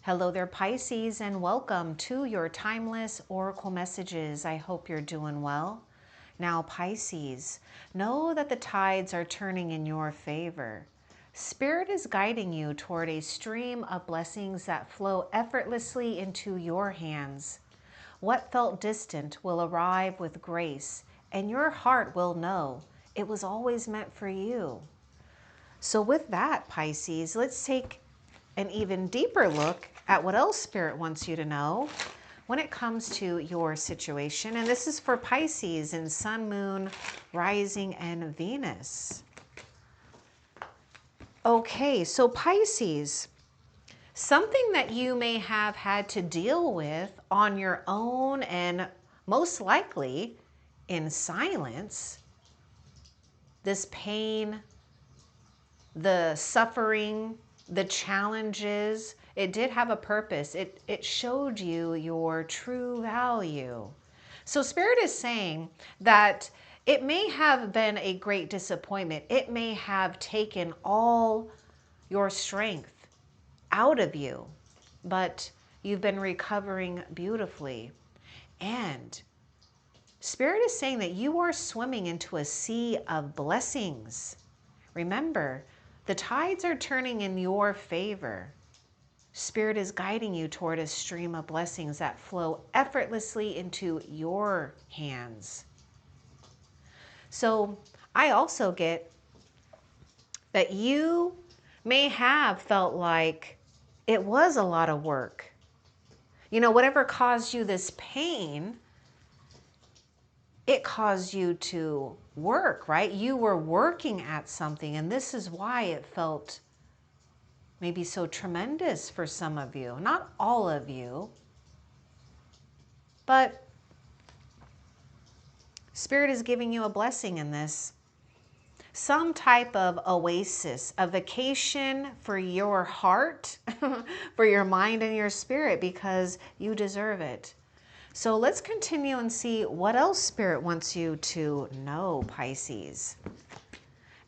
Hello there, Pisces, and welcome to your timeless oracle messages. I hope you're doing well. Now, Pisces, know that the tides are turning in your favor. Spirit is guiding you toward a stream of blessings that flow effortlessly into your hands. What felt distant will arrive with grace, and your heart will know it was always meant for you. So with that, Pisces, let's take an even deeper look at what else Spirit wants you to know when it comes to your situation. And this is for Pisces in Sun, Moon, Rising, and Venus. Okay, so Pisces, something that you may have had to deal with on your own and most likely in silence, this pain, the suffering, the challenges, it did have a purpose. It showed you your true value. So Spirit is saying that it may have been a great disappointment. It may have taken all your strength out of you, but you've been recovering beautifully. And Spirit is saying that you are swimming into a sea of blessings. Remember, the tides are turning in your favor. Spirit is guiding you toward a stream of blessings that flow effortlessly into your hands. So I also get that you may have felt like it was a lot of work. You know, whatever caused you this pain, it caused you to work, right? You were working at something, and this is why it felt maybe so tremendous for some of you. Not all of you, but Spirit is giving you a blessing in this. Some type of oasis, a vacation for your heart, for your mind and your spirit, because you deserve it. So let's continue and see what else Spirit wants you to know, Pisces.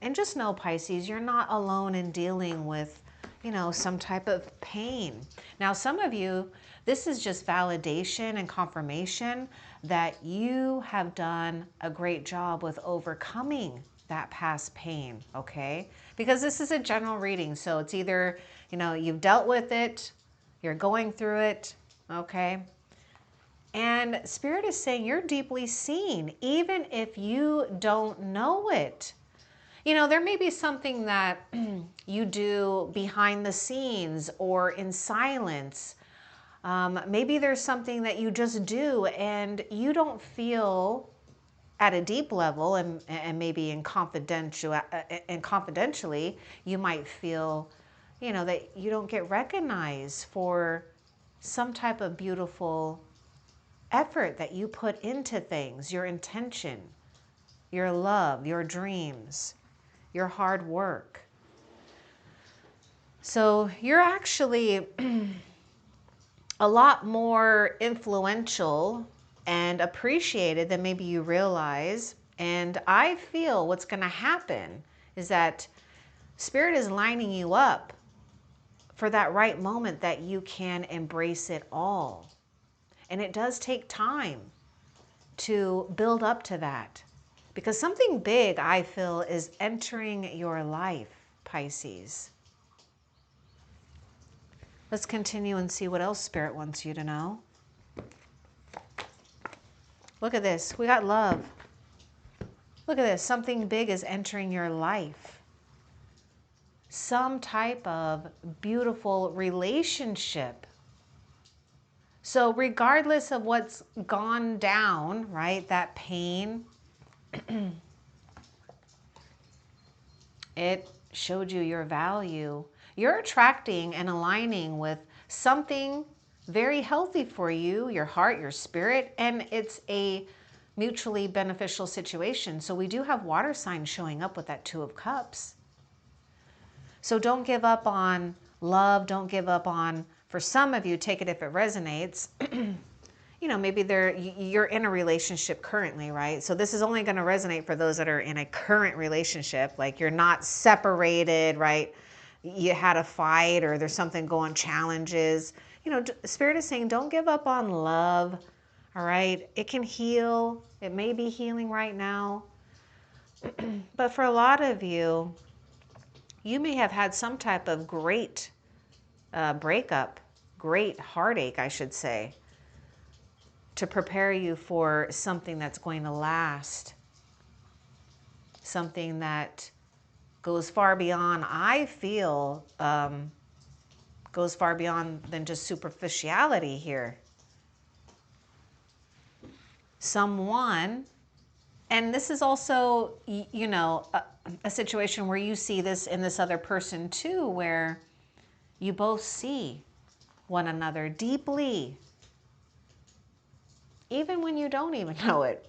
And just know, Pisces, you're not alone in dealing with, you know, some type of pain. Now, some of you, this is just validation and confirmation that you have done a great job with overcoming that past pain, okay? Because this is a general reading, so it's either, you know, you've dealt with it, you're going through it, okay? And Spirit is saying you're deeply seen, even if you don't know it. You know, there may be something that you do behind the scenes or in silence. Maybe there's something that you just do and you don't feel at a deep level, and maybe in confidentially, you might feel, you know, that you don't get recognized for some type of beautiful effort that you put into things, your intention, your love, your dreams, your hard work. So you're actually a lot more influential and appreciated than maybe you realize. And I feel what's going to happen is that Spirit is lining you up for that right moment that you can embrace it all. And it does take time to build up to that, because something big, I feel, is entering your life, Pisces. Let's continue and see what else Spirit wants you to know. Look at this. We got love. Look at this. Something big is entering your life. Some type of beautiful relationship. So regardless of what's gone down, right, that pain, it showed you your value. You're attracting and aligning with something very healthy for you, your heart, your spirit, and it's a mutually beneficial situation. So we do have water signs showing up with that Two of Cups. So don't give up on love. Don't give up on, for some of you, take it if it resonates. You know, maybe you're in a relationship currently, right? So this is only going to resonate for those that are in a current relationship. Like you're not separated, right? You had a fight or there's something going, challenges. you know, Spirit is saying, don't give up on love. All right. It can heal. It may be healing right now. But for a lot of you, you may have had some type of great breakup, great heartache, I should say, to prepare you for something that's going to last. Something that goes far beyond, I feel, goes far beyond than just superficiality here. Someone, and this is also, you know, a situation where you see this in this other person too, where you both see one another deeply, even when you don't even know it.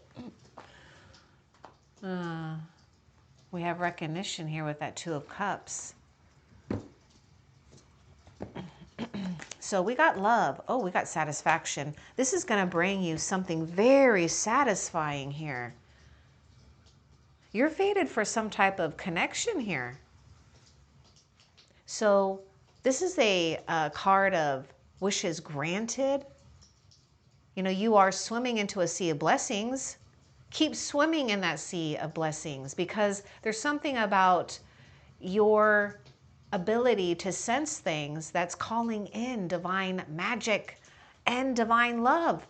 We have recognition here with that Two of Cups. So we got love. Oh, we got satisfaction. This is going to bring you something very satisfying here. You're fated for some type of connection here. So this is a card of wishes granted. You know, you are swimming into a sea of blessings. Keep swimming in that sea of blessings, because there's something about your ability to sense things that's calling in divine magic and divine love.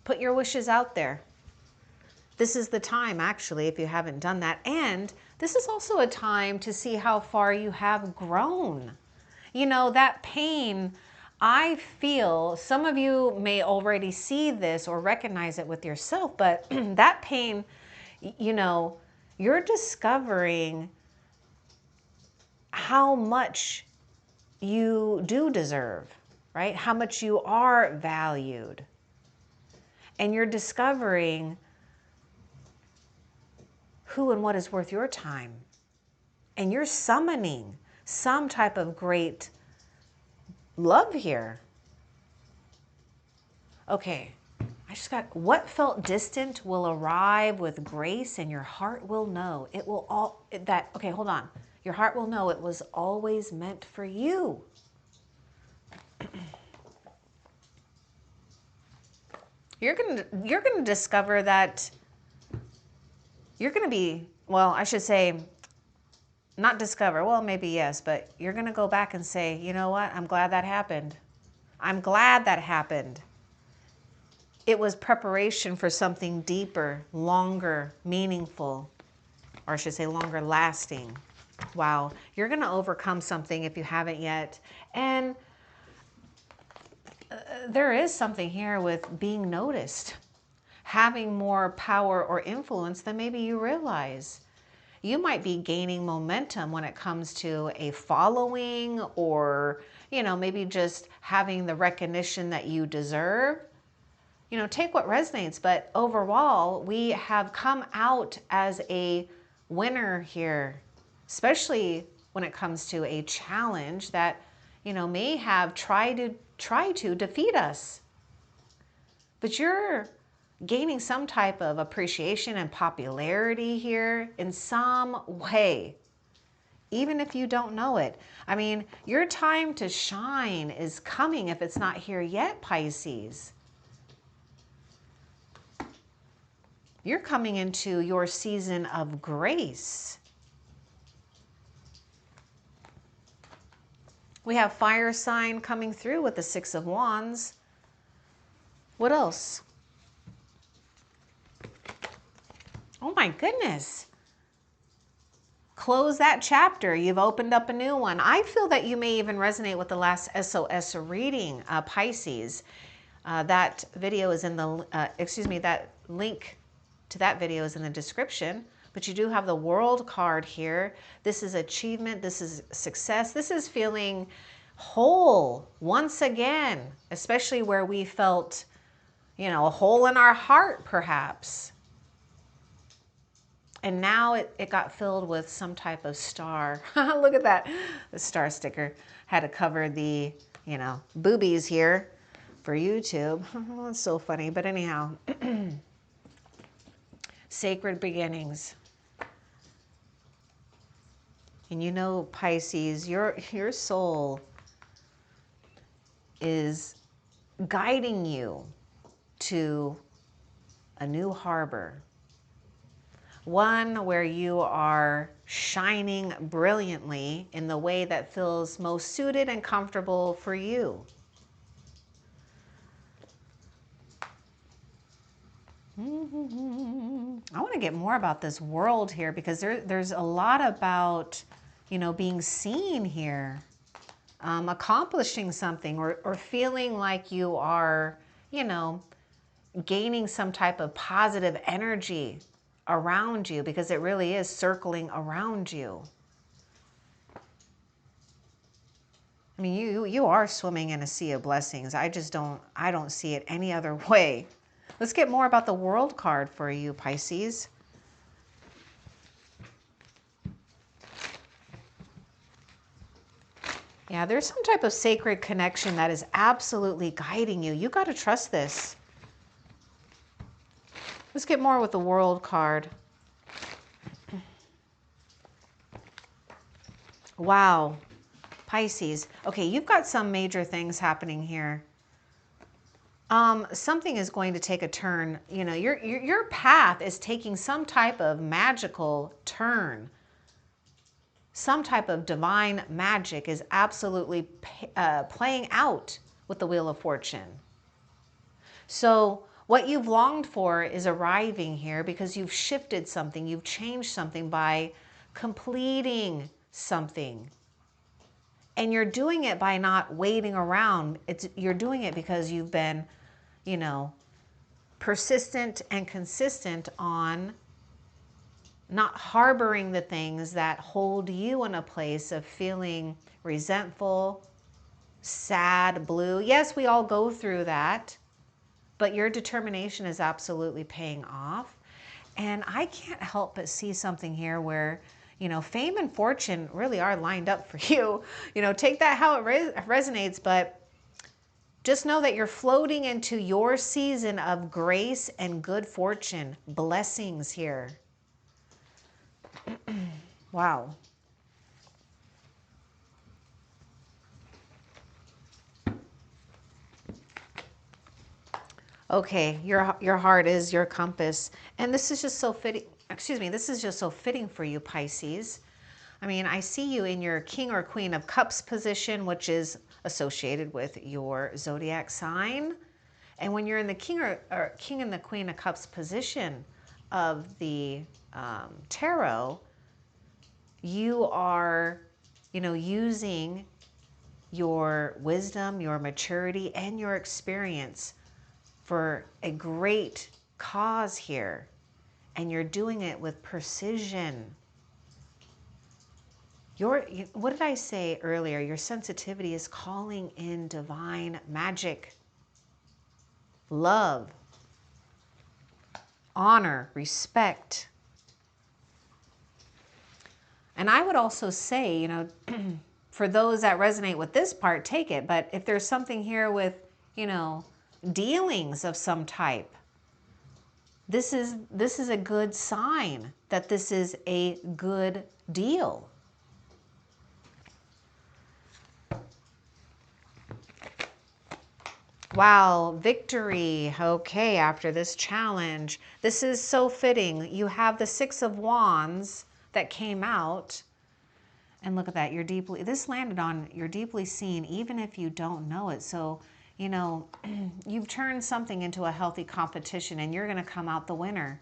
Put your wishes out there. This is the time, actually, if you haven't done that. And this is also a time to see how far you have grown. You know, that pain, I feel, some of you may already see this or recognize it with yourself, but that pain, you know, you're discovering how much you do deserve, right? How much you are valued. And you're discovering who and what is worth your time. And you're summoning some type of great love here. Okay, I just got, what felt distant will arrive with grace, and your heart will know. It will all, that, okay, hold on. Your heart will know it was always meant for you. You're gonna discover that you're gonna be, well, I should say, not discover, well, maybe yes, but you're gonna go back and say, you know what, I'm glad that happened. I'm glad that happened. It was preparation for something deeper, longer, meaningful, or I should say longer lasting. Wow, you're gonna overcome something if you haven't yet. And there is something here with being noticed, having more power or influence than maybe you realize. You might be gaining momentum when it comes to a following, or, you know, maybe just having the recognition that you deserve. You know, take what resonates, but overall, we have come out as a winner here, especially when it comes to a challenge that, you know, may have tried to defeat us. But you're gaining some type of appreciation and popularity here in some way, even if you don't know it. I mean, your time to shine is coming if it's not here yet, Pisces. You're coming into your season of grace. We have fire sign coming through with the Six of Wands. What else? Oh my goodness. Close that chapter. You've opened up a new one. I feel that you may even resonate with the last SOS reading, Pisces. That video is in the, that link to that video is in the description. But you do have the World card here. This is achievement. This is success. This is feeling whole once again, especially where we felt, you know, a hole in our heart perhaps. And now it got filled with some type of star. Look at that. The star sticker. Had to cover the, you know, boobies here for YouTube. Oh, it's so funny. But anyhow, sacred beginnings. And you know, Pisces, your soul is guiding you to a new harbor. One where you are shining brilliantly in the way that feels most suited and comfortable for you. I want to get more about this world here because there's a lot about, you know, being seen here, accomplishing something or feeling like you are, you know, gaining some type of positive energy around you because it really is circling around you. I mean, you are swimming in a sea of blessings. I don't see it any other way. Let's get more about the World card for you, Pisces. Yeah, there's some type of sacred connection that is absolutely guiding you. You got to trust this. Let's get more with the World card. Wow. Pisces. Okay, you've got some major things happening here. Something is going to take a turn. You know, your path is taking some type of magical turn. Some type of divine magic is absolutely playing out with the Wheel of Fortune. So what you've longed for is arriving here because you've shifted something, you've changed something by completing something. And you're doing it by not waiting around. You're doing it because you've been, you know, persistent and consistent on not harboring the things that hold you in a place of feeling resentful, sad, blue. Yes, we all go through that, but your determination is absolutely paying off. And I can't help but see something here where, you know, fame and fortune really are lined up for you. You know, take that how it resonates, but just know that you're floating into your season of grace and good fortune, blessings here. Wow. Okay, your heart is your compass. And this is just so fitting, excuse me, this is just so fitting for you, Pisces. I mean, I see you in your King or Queen of Cups position, which is associated with your zodiac sign. And when you're in the King and the Queen of Cups position of the tarot, you are, you know, using your wisdom, your maturity, and your experience for a great cause here. And you're doing it with precision. What did I say earlier? Your sensitivity is calling in divine magic, love, honor, respect. And I would also say, you know, for those that resonate with this part, take it. But if there's something here with, you know, dealings of some type, this is a good sign that this is a good deal. Wow, victory. Okay, after this challenge. This is so fitting. You have the Six of Wands that came out. And look at that. This landed on you're deeply seen even if you don't know it. So, you know, you've turned something into a healthy competition and you're going to come out the winner.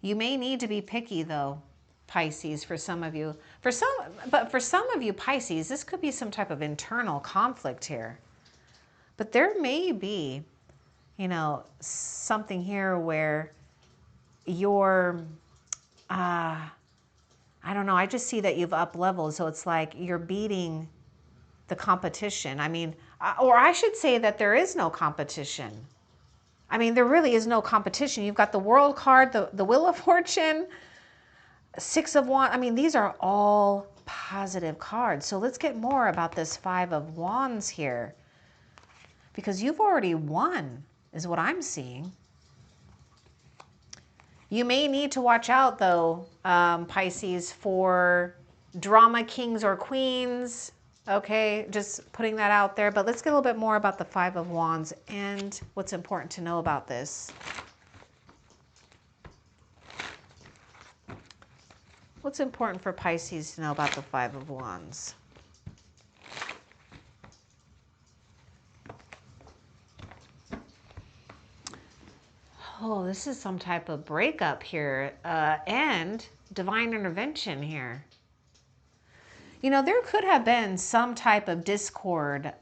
You may need to be picky though, Pisces, for some of you. But for some of you Pisces, this could be some type of internal conflict here. But there may be, you know, something here where you're, I don't know, I just see that you've up leveled. So it's like you're beating the competition. I mean, or I should say that there is no competition. I mean, there really is no competition. You've got the World card, the Wheel of Fortune, Six of Wands. I mean, these are all positive cards. So let's get more about this Five of Wands here. Because you've already won, is what I'm seeing. You may need to watch out though, Pisces, for drama kings or queens. Okay, just putting that out there. But let's get a little bit more about the Five of Wands and what's important to know about this. What's important for Pisces to know about the Five of Wands? Oh, this is some type of breakup here, and divine intervention here. You know, there could have been some type of discord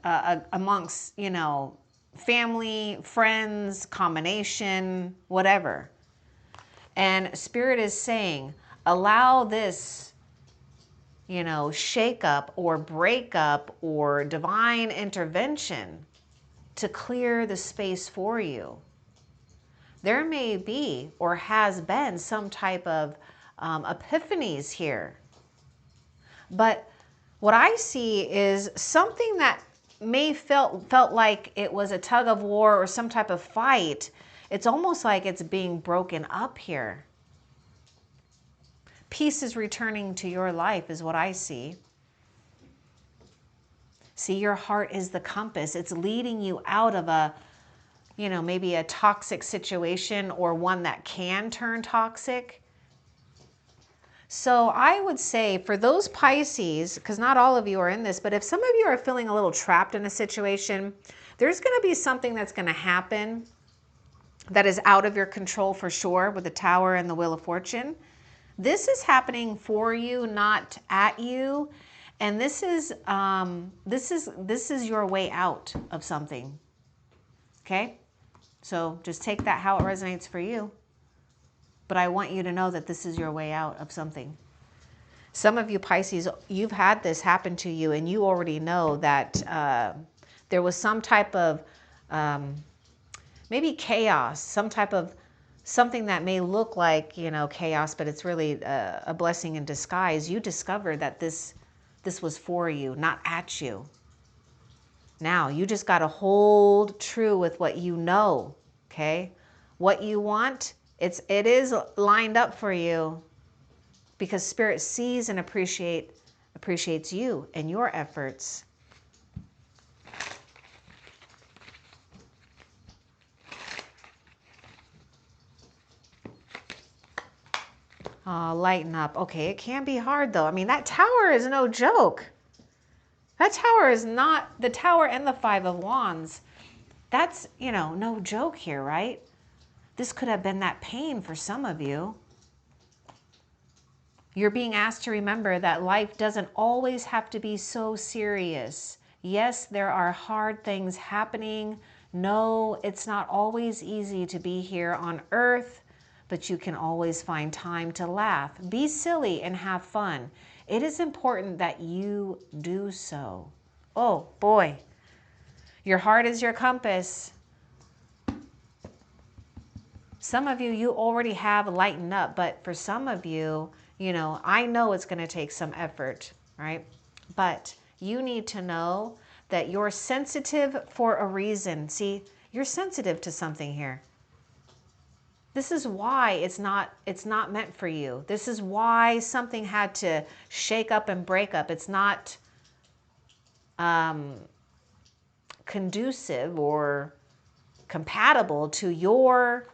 amongst, you know, family, friends, combination, whatever. And Spirit is saying, allow this, you know, shake up or break up or divine intervention to clear the space for you. There may be or has been some type of epiphanies here. But what I see is something that may felt like it was a tug of war or some type of fight. It's almost like it's being broken up here. Peace is returning to your life is what I see. See, your heart is the compass. It's leading you out of a, you know, maybe a toxic situation or one that can turn toxic. So I would say for those Pisces, because not all of you are in this, but if some of you are feeling a little trapped in a situation, there's going to be something that's going to happen that is out of your control for sure with the Tower and the Wheel of Fortune. This is happening for you, not at you. And this is your way out of something. Okay? So just take that how it resonates for you. But I want you to know that this is your way out of something. Some of you Pisces, you've had this happen to you and you already know that there was some type of maybe chaos, some type of something that may look like, you know, chaos, but it's really a blessing in disguise. You discovered that this was for you, not at you. Now, you just got to hold true with what you know, okay? What you want, it is lined up for you because Spirit sees and appreciates you and your efforts. Lighten up. Okay, it can be hard though. I mean, that Tower is no joke. That Tower is not, the Tower and the Five of Wands. That's, you know, no joke here, right? This could have been that pain for some of you. You're being asked to remember that life doesn't always have to be so serious. Yes, there are hard things happening. No, it's not always easy to be here on earth, but you can always find time to laugh, be silly, and have fun. It is important that you do so. Oh boy, your heart is your compass. Some of you, you already have lightened up, but for some of you, you know, I know it's going to take some effort, right? But you need to know that you're sensitive for a reason. See, you're sensitive to something here. This is why it's not meant for you. This is why something had to shake up and break up. It's not conducive or compatible to your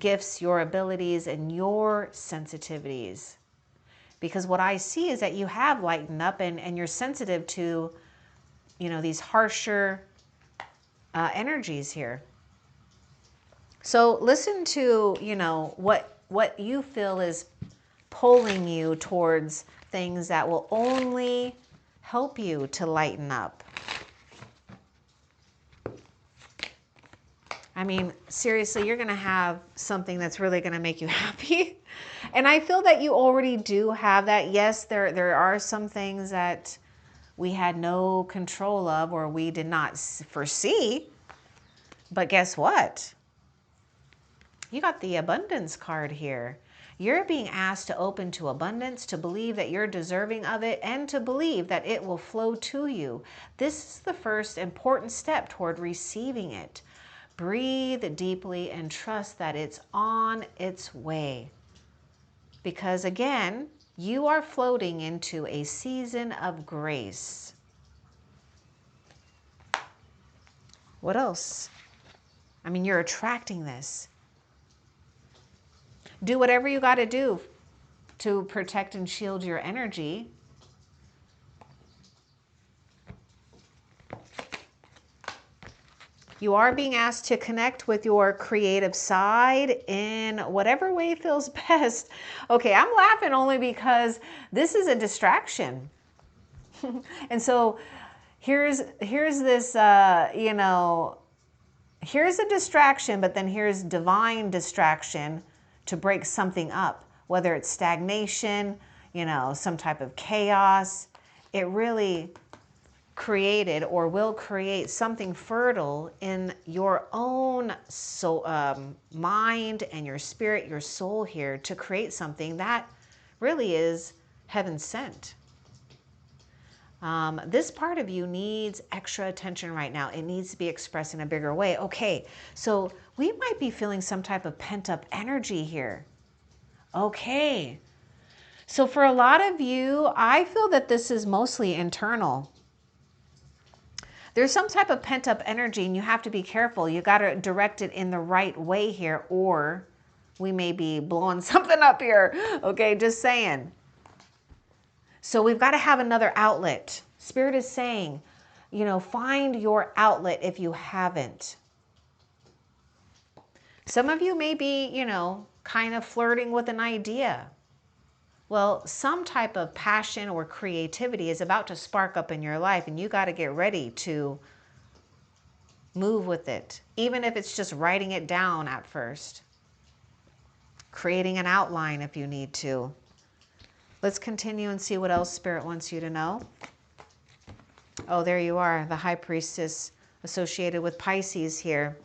gifts, your abilities, and your sensitivities. Because what I see is that you have lightened up and you're sensitive to, you know, these harsher energies here. So listen to, you know, what you feel is pulling you towards things that will only help you to lighten up. I mean, seriously, you're going to have something that's really going to make you happy. And I feel that you already do have that. Yes, there are some things that we had no control of or we did not foresee. But guess what? You got the abundance card here. You're being asked to open to abundance, to believe that you're deserving of it, and to believe that it will flow to you. This is the first important step toward receiving it. Breathe deeply and trust that it's on its way. Because again, you are floating into a season of grace. What else? I mean, you're attracting this. Do whatever you got to do to protect and shield your energy. You are being asked to connect with your creative side in whatever way feels best. Okay, I'm laughing only because this is a distraction. And so here's this, here's a distraction, but then here's divine distraction to break something up, whether it's stagnation, some type of chaos. It really created or will create something fertile in your own soul, mind and your spirit, your soul here, to create something that really is heaven sent. This part of you needs extra attention right now. It needs to be expressed in a bigger way. Okay, so we might be feeling some type of pent-up energy here. Okay, so for a lot of you, I feel that this is mostly internal. There's some type of pent-up energy, and you have to be careful. You got to direct it in the right way here, or we may be blowing something up here. Okay, just saying. So we've got to have another outlet. Spirit is saying, find your outlet if you haven't. Some of you may be, kind of flirting with an idea. Well, some type of passion or creativity is about to spark up in your life, and you got to get ready to move with it, even if it's just writing it down at first. Creating an outline if you need to. Let's continue and see what else Spirit wants you to know. Oh, there you are, the High Priestess associated with Pisces here.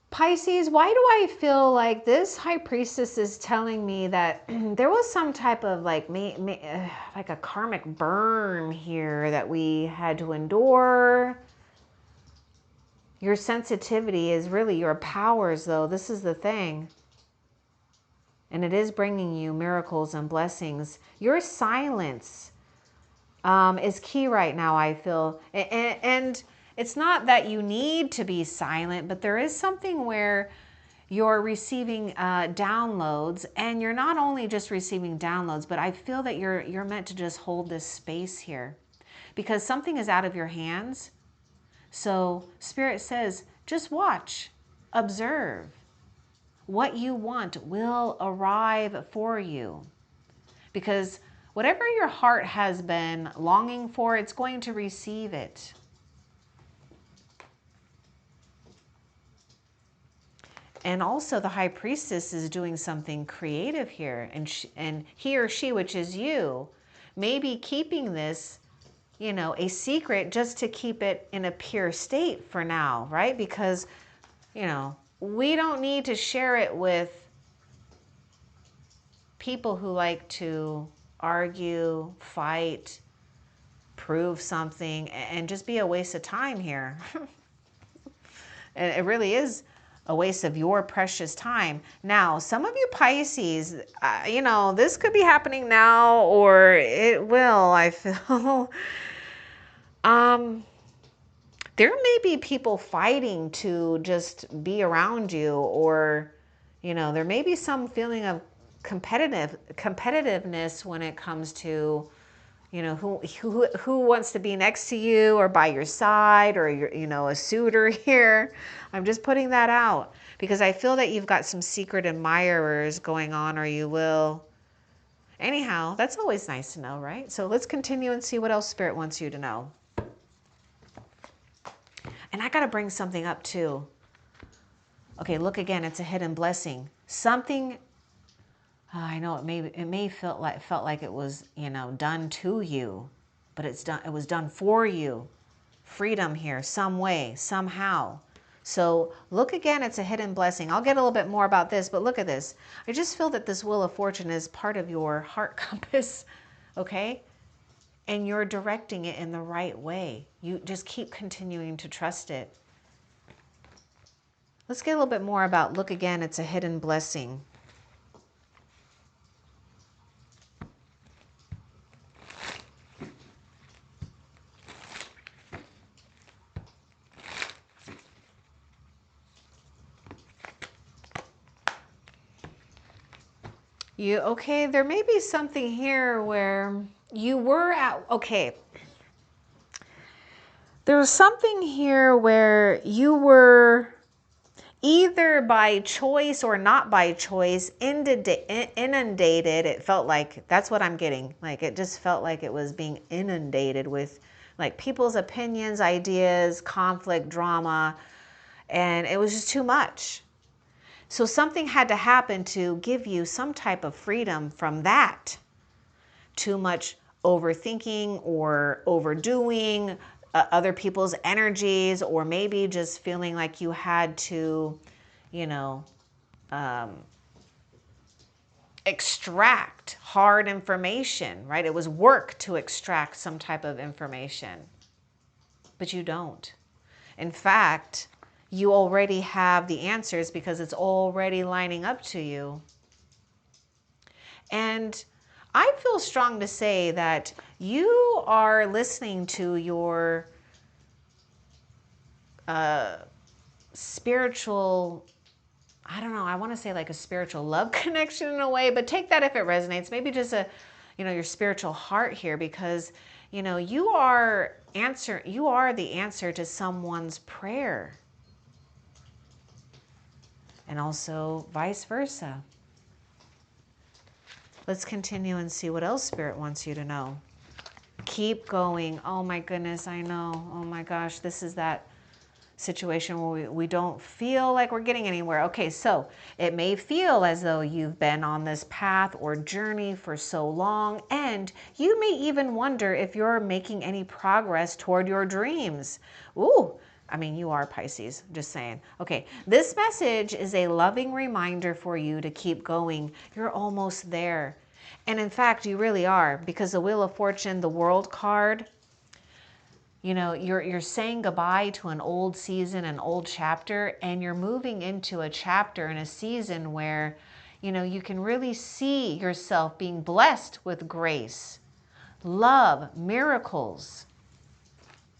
Pisces, why do I feel like this High Priestess is telling me that there was some type of like a karmic burn here that we had to endure? Your sensitivity is really your powers, though. This is the thing. And it is bringing you miracles and blessings. Your silence is key right now, I feel. And it's not that you need to be silent, but there is something where you're receiving downloads, and you're not only just receiving downloads, but I feel that you're meant to just hold this space here because something is out of your hands. So Spirit says, just watch, observe. What you want will arrive for you, because whatever your heart has been longing for, it's going to receive it. And also the High Priestess is doing something creative here, and he or she, which is you, may be keeping this, a secret just to keep it in a pure state for now, right? Because, we don't need to share it with people who like to argue, fight, prove something, and just be a waste of time here. And it really is a waste of your precious time. Now, some of you Pisces, this could be happening now, or it will, I feel. There may be people fighting to just be around you, or, there may be some feeling of competitiveness when it comes to, who wants to be next to you or by your side, or a suitor here. I'm just putting that out because I feel that you've got some secret admirers going on, or you will. Anyhow, that's always nice to know, right? So let's continue and see what else Spirit wants you to know. And I got to bring something up too. Okay, look again, it's a hidden blessing. Something, I know it may felt like it was, done to you, but it was done for you. Freedom here, some way, somehow. So look again, it's a hidden blessing. I'll get a little bit more about this, but look at this. I just feel that this Wheel of Fortune is part of your heart compass, okay? And you're directing it in the right way. You just keep continuing to trust it. Let's get a little bit more about, look again, it's a hidden blessing. Okay, there may be something here where you were at, okay. There's something here where you were either by choice or not by choice inundated. It felt like, that's what I'm getting. Like it just felt like it was being inundated with like people's opinions, ideas, conflict, drama, and it was just too much. So something had to happen to give you some type of freedom from that. Too much overthinking or overdoing other people's energies, or maybe just feeling like you had to, you know, extract hard information, right? It was work to extract some type of information, but you don't. In fact, you already have the answers because it's already lining up to you. And I feel strong to say that you are listening to your spiritual, I don't know, I want to say like a spiritual love connection in a way, but take that if it resonates. Maybe just a, you know, your spiritual heart here, because, you know, you are the answer to someone's prayer. And also vice versa. Let's continue and see what else Spirit wants you to know. Keep going. Oh my goodness, I know. Oh my gosh, this is that situation where we don't feel like we're getting anywhere. Okay, so it may feel as though you've been on this path or journey for so long, and you may even wonder if you're making any progress toward your dreams. Ooh, I mean, you are Pisces, just saying. Okay, this message is a loving reminder for you to keep going. You're almost there. And in fact, you really are, because the Wheel of Fortune, the World card, you know, you're saying goodbye to an old season, an old chapter, and you're moving into a chapter in a season where, you know, you can really see yourself being blessed with grace, love, miracles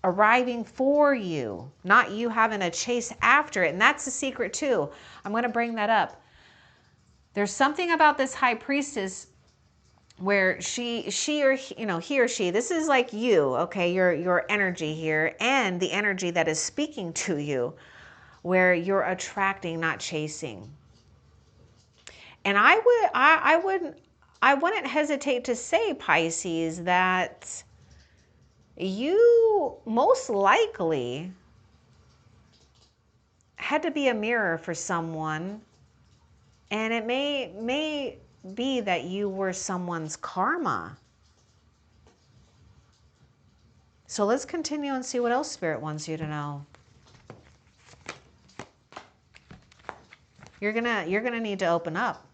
arriving for you, not you having to chase after it. And that's the secret too. I'm going to bring that up. There's something about this high priestess where she or you know, he or she, this is like you, okay, your energy here, and the energy that is speaking to you, where you're attracting, not chasing. And I wouldn't hesitate to say, Pisces, that you most likely had to be a mirror for someone, and it may be that you were someone's karma. So let's continue and see what else Spirit wants you to know. You're gonna need to open up.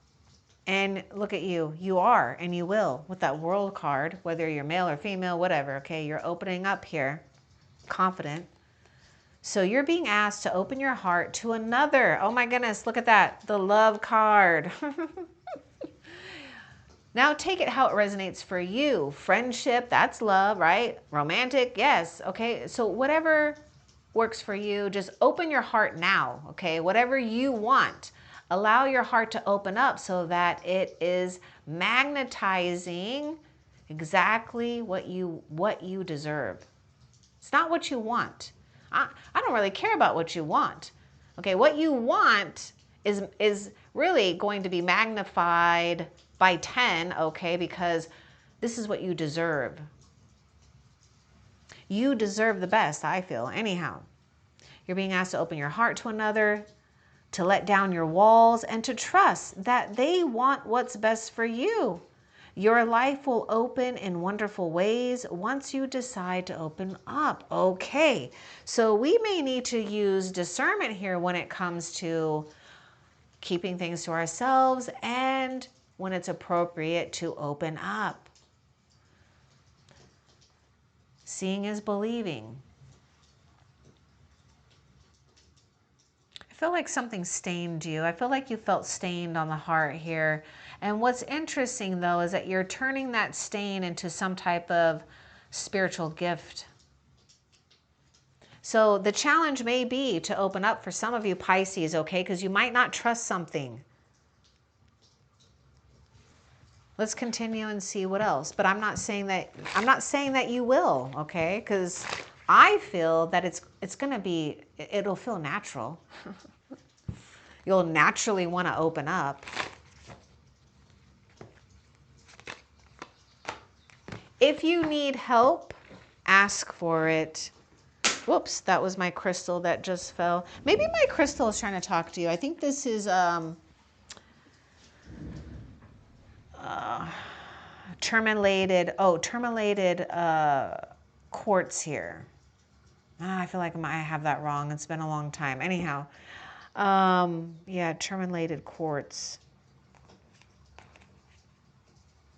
And look at you. You are, and you will, with that World card, whether you're male or female, whatever, okay? You're opening up here, confident. So you're being asked to open your heart to another. Oh my goodness, look at that. The Love card. Now take it how it resonates for you. Friendship, that's love, right? Romantic, yes. Okay, so whatever works for you, just open your heart now, okay? Whatever you want. Allow your heart to open up so that it is magnetizing exactly what you deserve. It's not what you want. I don't really care about what you want. Okay, what you want is really going to be magnified by 10, okay, because this is what you deserve. You deserve the best, I feel, anyhow. You're being asked to open your heart to another, to let down your walls, and to trust that they want what's best for you. Your life will open in wonderful ways once you decide to open up. Okay, so we may need to use discernment here when it comes to keeping things to ourselves and when it's appropriate to open up. Seeing is believing. feel like something stained you. I feel like you felt stained on the heart here. And what's interesting though is that you're turning that stain into some type of spiritual gift. So the challenge may be to open up for some of you Pisces, okay? Because you might not trust something. Let's continue and see what else. But I'm not saying that you will, okay? Because I feel that it's going to be, it'll feel natural. You'll naturally want to open up. If you need help, ask for it. Whoops, that was my crystal that just fell. Maybe my crystal is trying to talk to you. I think this is tourmalated quartz here. I feel like I have that wrong. It's been a long time. Anyhow, yeah, tourmalated quartz.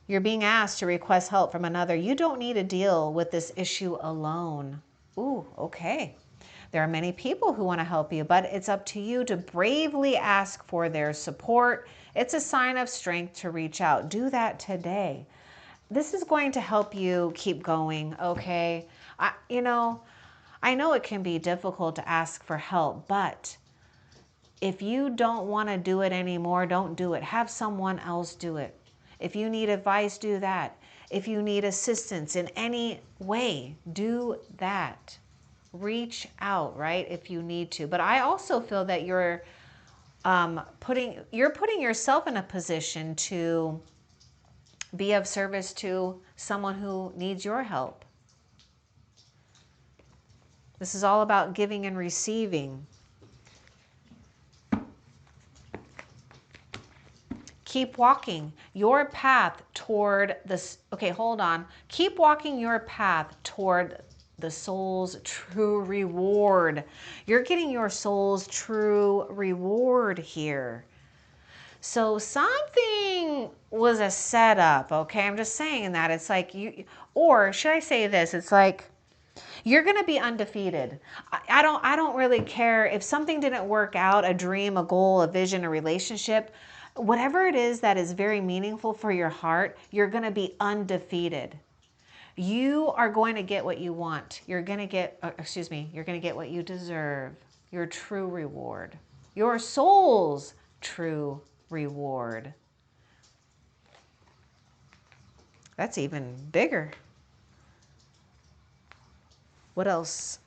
You're being asked to request help from another. You don't need to deal with this issue alone. Ooh, okay. There are many people who want to help you, but it's up to you to bravely ask for their support. It's a sign of strength to reach out. Do that today. This is going to help you keep going, okay? I know it can be difficult to ask for help, but if you don't want to do it anymore, don't do it. Have someone else do it. If you need advice, do that. If you need assistance in any way, do that. Reach out, right, if you need to. But I also feel that you're putting yourself in a position to be of service to someone who needs your help. This is all about giving and receiving. Keep walking your path toward this. Okay, hold on. Keep walking your path toward the soul's true reward. You're getting your soul's true reward here. So something was a setup, okay? I'm just saying that. It's like you, or should I say this? It's like you're going to be undefeated. I don't really care if something didn't work out, a dream, a goal, a vision, a relationship. Whatever it is that is very meaningful for your heart, you're going to be undefeated. You are going to get what you want. You're going to get, you're going to get what you deserve. Your true reward. Your soul's true reward. That's even bigger. What else?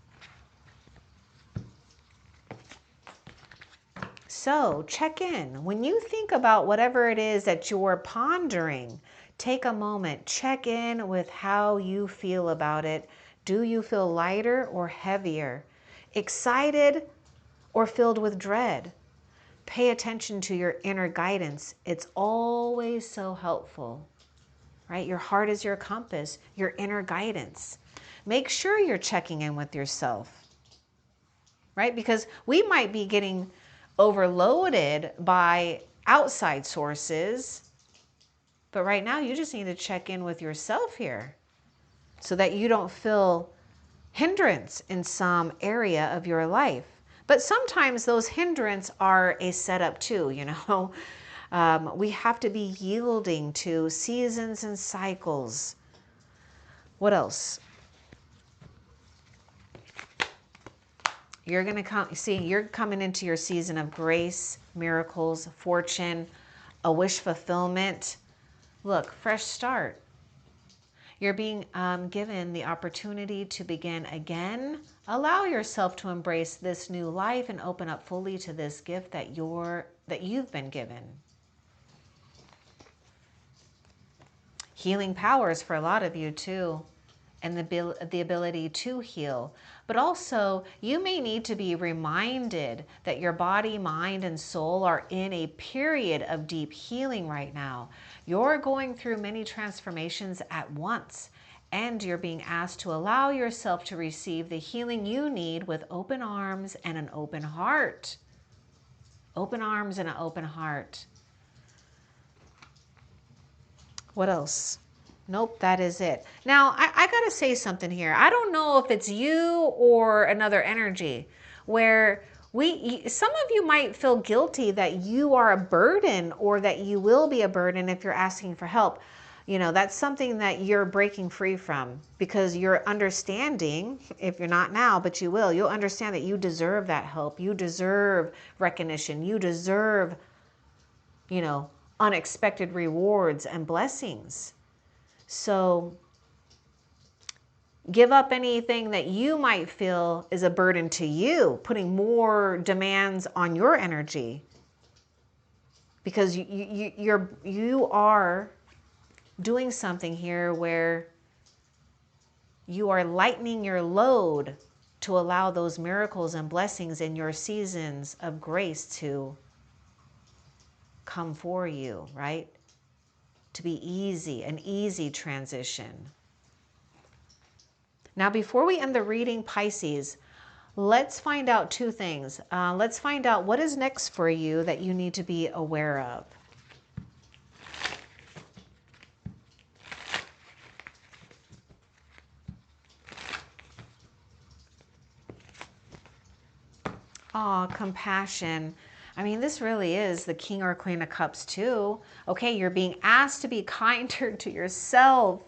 So check in. When you think about whatever it is that you're pondering, take a moment, check in with how you feel about it. Do you feel lighter or heavier? Excited or filled with dread? Pay attention to your inner guidance. It's always so helpful, right? Your heart is your compass, your inner guidance. Make sure you're checking in with yourself, right? Because we might be getting overloaded by outside sources, but right now you just need to check in with yourself here so that you don't feel hindrance in some area of your life. But sometimes those hindrance are a setup too, you know. We have to be yielding to seasons and cycles. What else? You're going to come, see, you're coming into your season of grace, miracles, fortune, a wish fulfillment. Look, fresh start. You're being given the opportunity to begin again. Allow yourself to embrace this new life and open up fully to this gift that you've been given. Healing powers for a lot of you too, and the ability to heal. But also, you may need to be reminded that your body, mind, and soul are in a period of deep healing right now. You're going through many transformations at once, and you're being asked to allow yourself to receive the healing you need with open arms and an open heart. Open arms and an open heart. What else? Nope, that is it. Now, I got to say something here. I don't know if it's you or another energy where Some of you might feel guilty that you are a burden or that you will be a burden if you're asking for help. You know, that's something that you're breaking free from, because you're understanding, if you're not now, but you will, you'll understand that you deserve that help. You deserve recognition. You deserve, you know, unexpected rewards and blessings. So give up anything that you might feel is a burden to you, putting more demands on your energy, because you are doing something here where you are lightening your load to allow those miracles and blessings in your seasons of grace to come for you, right? To be easy, an easy transition. Now, before we end the reading, Pisces, let's find out two things. Let's find out what is next for you that you need to be aware of. Aw, compassion. I mean, this really is the King or Queen of Cups too. Okay, you're being asked to be kinder to yourself.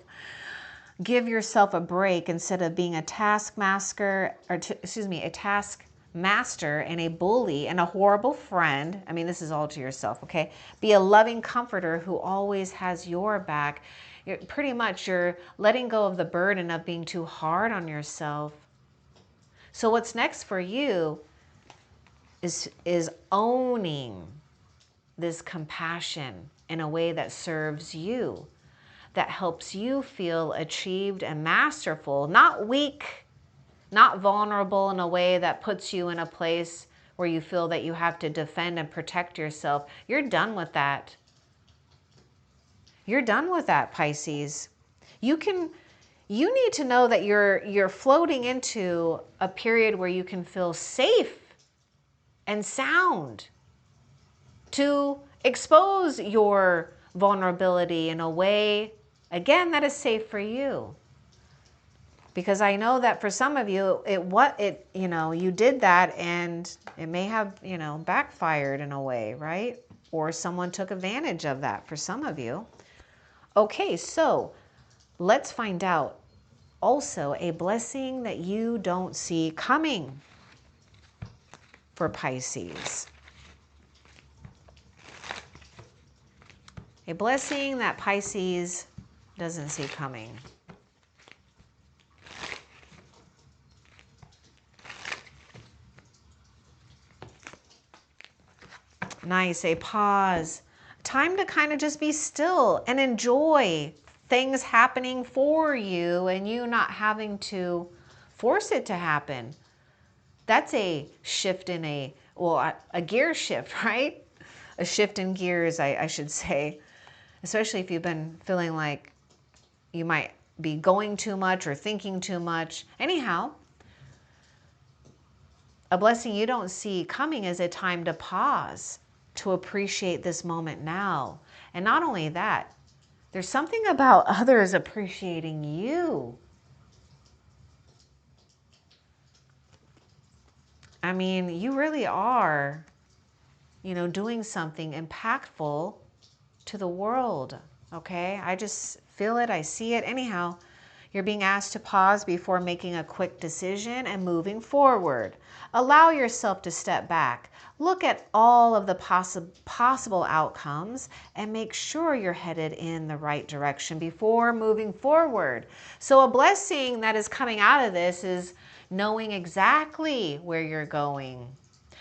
Give yourself a break instead of being a taskmaster, or a taskmaster and a bully and a horrible friend. I mean, this is all to yourself, okay? Be a loving comforter who always has your back. Pretty much you're letting go of the burden of being too hard on yourself. So what's next for you is owning this compassion in a way that serves you, that helps you feel achieved and masterful, not weak, not vulnerable in a way that puts you in a place where you feel that you have to defend and protect yourself. You're done with that. You're done with that, Pisces. You need to know that you're floating into a period where you can feel safe and sound to expose your vulnerability in a way, again, that is safe for you. Because I know that for some of you, you did that and it may have, backfired in a way, right? Or someone took advantage of that for some of you. Okay, so let's find out also a blessing that you don't see coming for Pisces. A blessing that Pisces doesn't see coming. Nice, a pause. Time to kind of just be still and enjoy things happening for you and you not having to force it to happen. That's a shift in a gear shift, right? A shift in gears, I should say. Especially if you've been feeling like you might be going too much or thinking too much. Anyhow, a blessing you don't see coming is a time to pause, to appreciate this moment now. And not only that, there's something about others appreciating you. I mean, you really are, doing something impactful to the world, okay? I just feel it, I see it. Anyhow, you're being asked to pause before making a quick decision and moving forward. Allow yourself to step back. Look at all of the possible outcomes and make sure you're headed in the right direction before moving forward. So a blessing that is coming out of this is knowing exactly where you're going,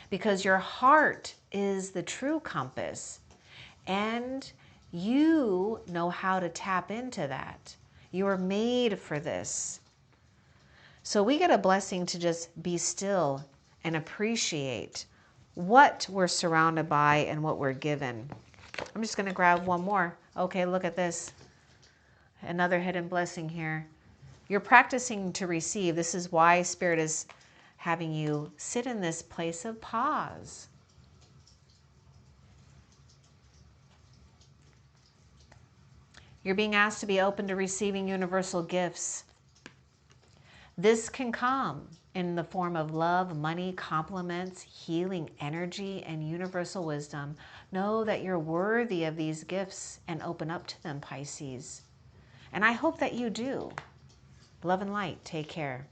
because your heart is the true compass and you know how to tap into that. You are made for this. So we get a blessing to just be still and appreciate what we're surrounded by and what we're given. I'm just going to grab one more. Okay, look at this. Another hidden blessing here. You're practicing to receive. This is why Spirit is having you sit in this place of pause. You're being asked to be open to receiving universal gifts. This can come in the form of love, money, compliments, healing energy, and universal wisdom. Know that you're worthy of these gifts and open up to them, Pisces. And I hope that you do. Love and light. Take care.